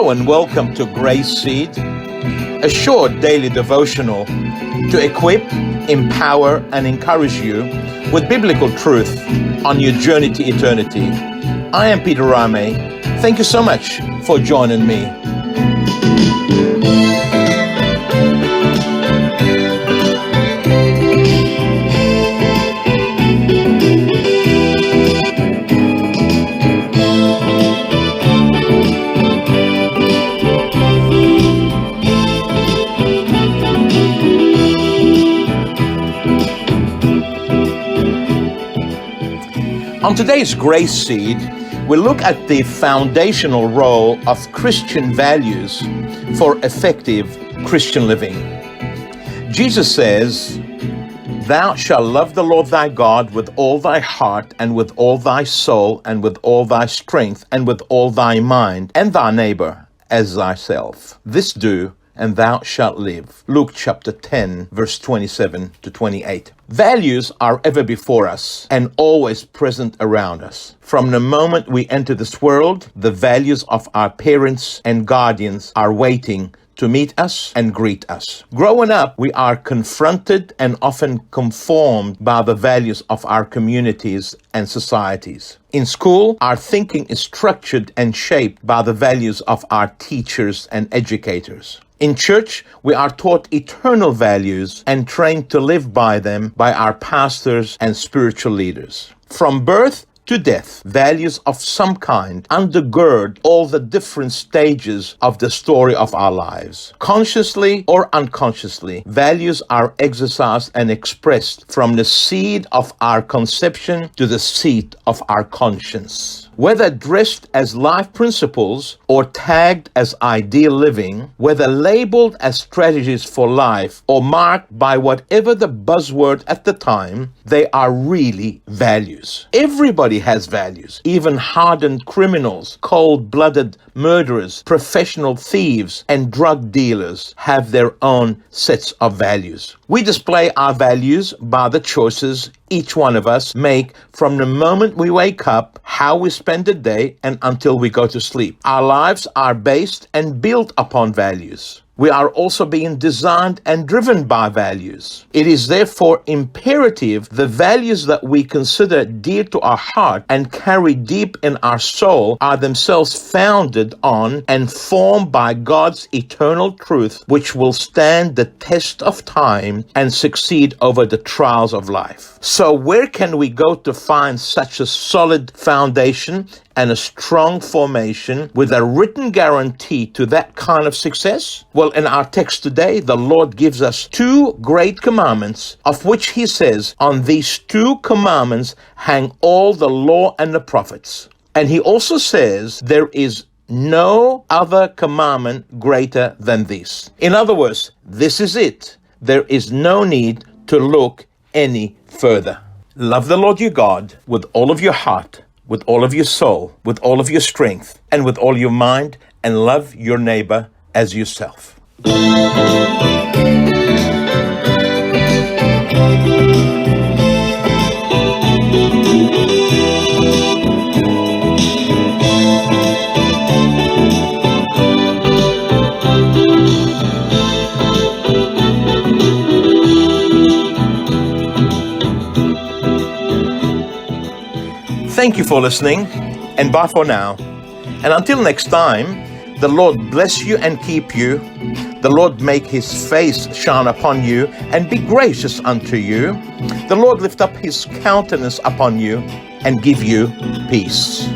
Hello and welcome to GraceSeed, a short daily devotional to equip, empower, and encourage you with biblical truth on your journey to eternity. I am Peter Rahme. Thank you so much for joining me. On today's Grace Seed, we look at the foundational role of Christian values for effective Christian living. Jesus says, "Thou shalt love the Lord thy God with all thy heart and with all thy soul and with all thy strength and with all thy mind, and thy neighbor as thyself. This do, and thou shalt live." Luke chapter 10, verse 27 to 28. Values are ever before us and always present around us. From the moment we enter this world, the values of our parents and guardians are waiting to meet us and greet us. Growing up, we are confronted and often conformed by the values of our communities and societies. In school, our thinking is structured and shaped by the values of our teachers and educators. In church, we are taught eternal values and trained to live by them by our pastors and spiritual leaders. From birth to death, values of some kind undergird all the different stages of the story of our lives. Consciously or unconsciously, values are exercised and expressed from the seed of our conception to the seat of our conscience. Whether dressed as life principles or tagged as ideal living, whether labeled as strategies for life or marked by whatever the buzzword at the time, they are really values. Everybody has values. Even hardened criminals, cold-blooded murderers, professional thieves, and drug dealers have their own sets of values. We display our values by the choices each one of us make from the moment we wake up, how we spend the day, and until we go to sleep. Our lives are based and built upon values. We are also being designed and driven by values. It is therefore imperative the values that we consider dear to our heart and carry deep in our soul are themselves founded on and formed by God's eternal truth, which will stand the test of time and succeed over the trials of life. So where can we go to find such a solid foundation and a strong formation with a written guarantee to that kind of success? Well, in our text today, the Lord gives us two great commandments, of which he says, "On these two commandments hang all the law and the prophets." And he also says, "There is no other commandment greater than this." In other words, this is it. There is no need to look any further. Love the Lord your God with all of your heart, with all of your soul, with all of your strength, and with all your mind, and love your neighbor as yourself. Thank you for listening, and bye for now. And until next time, the Lord bless you and keep you. The Lord make his face shine upon you and be gracious unto you. The Lord lift up his countenance upon you and give you peace.